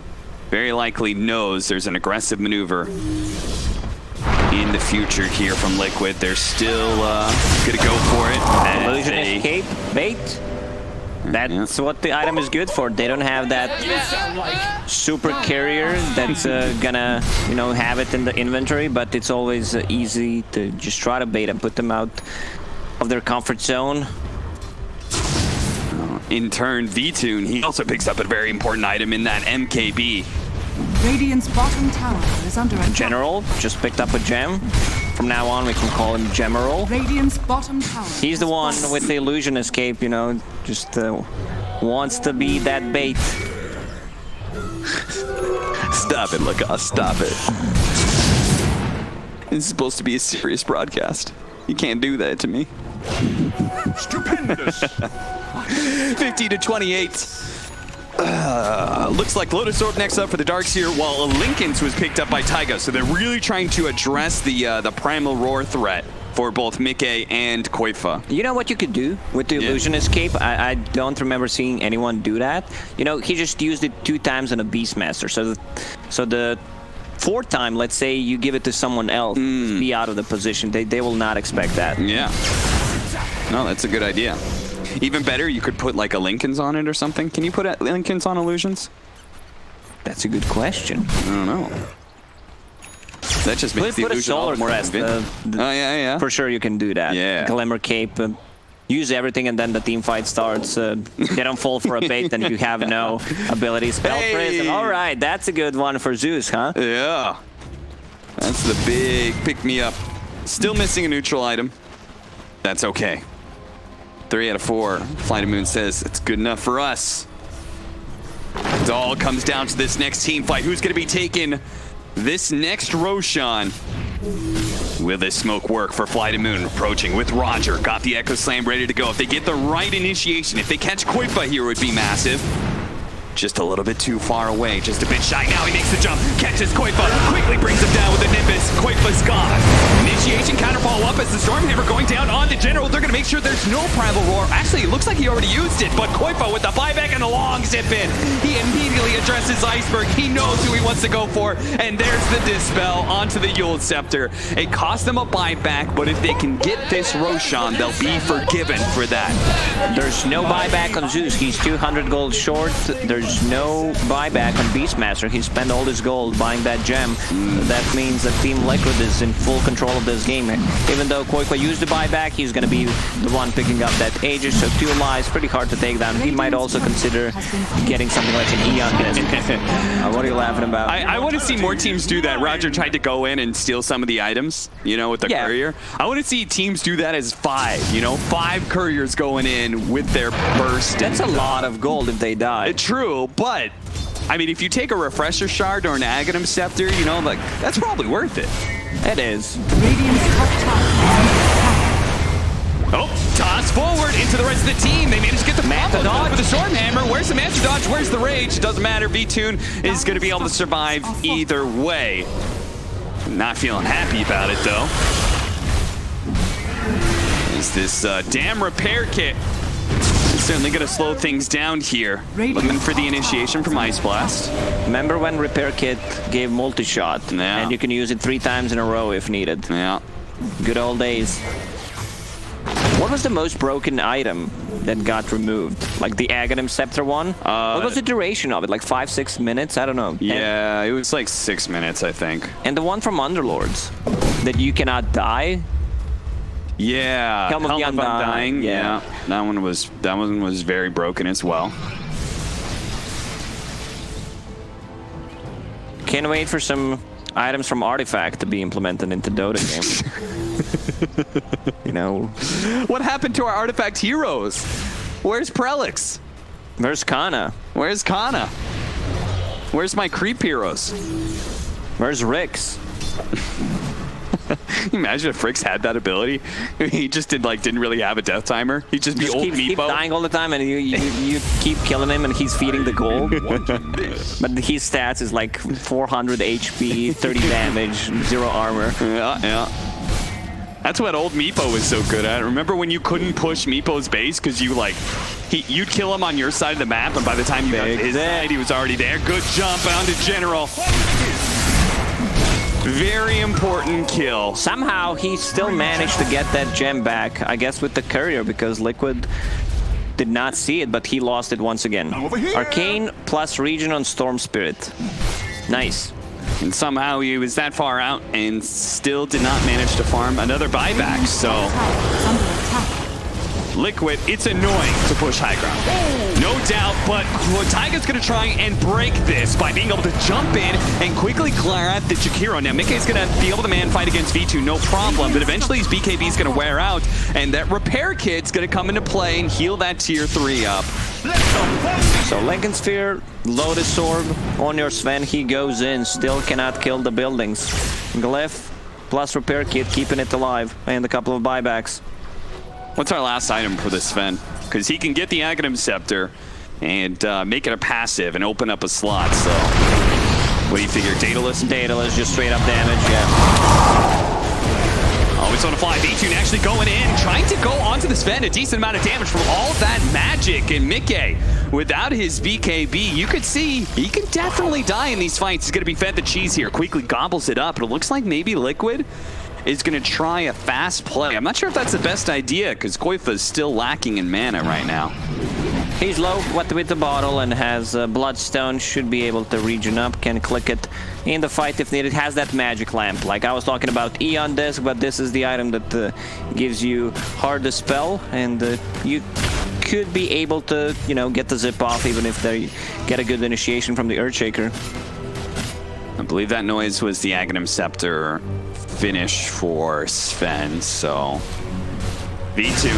Speaker 4: very likely knows there's an aggressive maneuver in the future here from Liquid, they're still gonna go for it.
Speaker 5: Illusion Escape, bait. That's what the item is good for. They don't have that super carrier that's gonna, you know, have it in the inventory, but it's always easy to just try to bait and put them out of their comfort zone.
Speaker 4: In turn, V-Tune, he also picks up a very important item in that MKB.
Speaker 6: Radiant's bottom tower is under attack.
Speaker 5: General just picked up a gem. From now on, we can call him Gemeral.
Speaker 6: Radiant's bottom tower.
Speaker 5: He's the one with the Illusion Escape, you know, just wants to be that bait.
Speaker 4: Stop it, Lacoste, stop it. This is supposed to be a serious broadcast. You can't do that to me.
Speaker 7: Stupendous.
Speaker 4: 50 to 28. Looks like Lotus Orb next up for the Darkseer, while Lincoln's was picked up by Taiga. So they're really trying to address the Primal Roar threat for both miCKe and Koifa.
Speaker 5: You know what you could do with the Illusion Escape? I don't remember seeing anyone do that. You know, he just used it 2 times on a Beastmaster. So the 4th time, let's say you give it to someone else, be out of the position. They will not expect that.
Speaker 4: Yeah. No, that's a good idea. Even better, you could put like a Lincoln's on it or something. Can you put Lincoln's on illusions?
Speaker 5: That's a good question.
Speaker 4: I don't know. That just makes the illusion all more convincing. Oh, yeah.
Speaker 5: For sure you can do that.
Speaker 4: Yeah.
Speaker 5: Glimmer Cape, use everything, and then the team fight starts. They don't fall for a bait, and you have no ability. Spell Prison. All right, that's a good one for Zeus, huh?
Speaker 4: Yeah. That's the big pick-me-up. Still missing a neutral item. That's okay. 3 out of 4. Flight of Moon says it's good enough for us. It all comes down to this next team fight. Who's going to be taking this next Roshan? Will this smoke work for Flight of Moon? Approaching with Roger. Got the Echo Slam ready to go. If they get the right initiation, if they catch Koifa here, it would be massive. Just a little bit too far away, just a bit shy. Now he makes the jump, catches Koifa, quickly brings him down with the Nimbus. Koifa's gone. Initiation counter follow-up as the Stormhammer going down on the General. They're going to make sure there's no Primal Roar. Actually, it looks like he already used it, but Koifa with the buyback and the long zip in. He immediately addresses Iceberg. He knows who he wants to go for, and there's the Dispel onto the Yule Scepter. It cost them a buyback, but if they can get this Roshan, they'll be forgiven for that.
Speaker 5: There's no buyback on Zeus. He's 200 gold short. There's there's no buyback on Beastmaster. He spent all his gold buying that gem. That means that Team Liquid is in full control of this game. Even though Koikwa used the buyback, he's going to be the one picking up that Aegis. So 2 lives, pretty hard to take down. He might also consider getting something like an Eon Disc. What are you laughing about?
Speaker 4: I want to see more teams do that. Roger tried to go in and steal some of the items, you know, with the courier. I want to see teams do that as 5, you know, 5 couriers going in with their burst.
Speaker 5: That's a lot of gold if they die.
Speaker 4: True, but I mean, if you take a refresher shard or an Aghanim scepter, you know, like that's probably worth it.
Speaker 5: It is.
Speaker 6: Radiant's top tower.
Speaker 4: Oh, toss forward into the rest of the team. They managed to get the Manta dodge with the Storm Hammer. Where's the Manta dodge? Where's the Rage? Doesn't matter. V-Tune is going to be able to survive either way. Not feeling happy about it, though. Is this damn repair kit? It's certainly going to slow things down here. Looking for the initiation from Ice Blast.
Speaker 5: Remember when repair kit gave multi-shot?
Speaker 4: Yeah.
Speaker 5: And you can use it 3 times in a row if needed.
Speaker 4: Yeah.
Speaker 5: Good old days. What was the most broken item that got removed? Like the Aghanim Scepter one? What was the duration of it? Like 5-6 minutes? I don't know.
Speaker 4: Yeah, it was like 6 minutes, I think.
Speaker 5: And the one from Underlords that you cannot die?
Speaker 4: Yeah,
Speaker 5: Helm of the Undying.
Speaker 4: Yeah, that one was very broken as well.
Speaker 5: Can't wait for some items from Artifact to be implemented into Dota game. You know,
Speaker 4: what happened to our Artifact heroes? Where's Prelix?
Speaker 5: Where's Kana?
Speaker 4: Where's Kana? Where's my creep heroes?
Speaker 5: Where's Rix?
Speaker 4: Can you imagine if Frix had that ability? He just didn't really have a death timer. He'd just be old
Speaker 5: keep
Speaker 4: Meepo.
Speaker 5: dying all the time, and you keep killing him, and he's feeding the gold. But his stats is like 400 HP, 30 damage, 0 armor.
Speaker 4: Yeah. That's what old Meepo was so good at. Remember when you couldn't push Meepo's base because you'd kill him on your side of the map, and by the time you got to his side, he was already there. Good jump onto General. Very important kill.
Speaker 5: Somehow he still managed to get that gem back, I guess with the courier, because Liquid did not see it, but he lost it once again. Arcane plus region on Storm Spirit. Nice.
Speaker 4: And somehow he was that far out and still did not manage to farm another buyback, so... Liquid, it's annoying to push high ground. No doubt, but Taiga's going to try and break this by being able to jump in and quickly clear out the Jakiro. Now, miCKe is going to be able to man fight against V2, no problem, but eventually his BKB is going to wear out, and that repair kit's going to come into play and heal that tier 3 up.
Speaker 5: So Lincoln Sphere, Lotus Orb on your Sven, he goes in, still cannot kill the buildings. Glyph plus repair kit, keeping it alive, and a couple of buybacks.
Speaker 4: What's our last item for this Sven? Because he can get the Aghanim Scepter and make it a passive and open up a slot, so... What do you figure, Daedalus?
Speaker 5: Daedalus, just straight up damage, yeah.
Speaker 4: Always on a fly. V2 actually going in, trying to go onto the Sven, a decent amount of damage from all of that magic. And miCKe, without his BKB, you could see he can definitely die in these fights. He's going to be fed the cheese here. Quickly gobbles it up, but it looks like maybe Liquid is going to try a fast play. I'm not sure if that's the best idea, because Koifa is still lacking in mana right now.
Speaker 5: He's low with the bottle and has Bloodstone, should be able to regen up, can click it in the fight if needed. Has that magic lamp. Like I was talking about Eon Disc, but this is the item that gives you hard dispel, and you could be able to, you know, get the zip off even if they get a good initiation from the Earthshaker.
Speaker 4: I believe that noise was the Aghanim Scepter finish for Sven, so... V2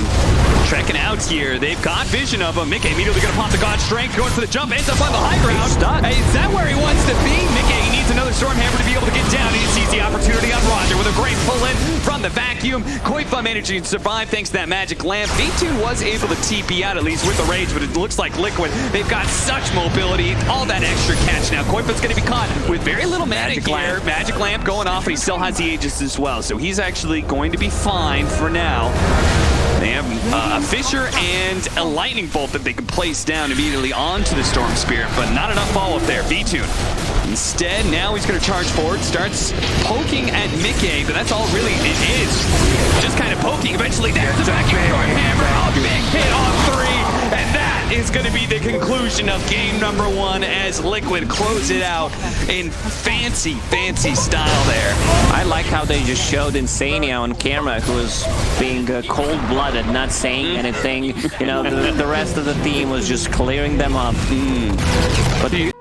Speaker 4: trekking out here. They've got vision of him. miCKe immediately going to pop the God Strength, going for the jump, ends up on the high ground. Hey, is that where he wants to be? miCKe needs another Storm Hammer to be able to get down. He sees the opportunity on Roger with a great pull-in from the vacuum. Koifa managing to survive thanks to that magic lamp. V2 was able to TP out at least with the Rage, but it looks like Liquid, they've got such mobility, all that extra catch now. Koifa's going to be caught with very little mana here. Magic lamp going off, and he still has the Aegis as well, so he's actually going to be fine for now. They have a Fissure and a Lightning Bolt that they can place down immediately onto the Storm Spirit, but not enough follow-up there. V2 instead, now he's going to charge forward, starts poking at miCKe, but that's all really it is. Just kind of poking. Eventually, there's the vacuum Storm Hammer. A big hit on 3, and that is going to be the conclusion of game number 1 as Liquid close it out in fancy, fancy style there.
Speaker 5: I like how they just showed Insania on camera, who was being cold-blooded, not saying anything. You know, the rest of the team was just clearing them up.
Speaker 4: But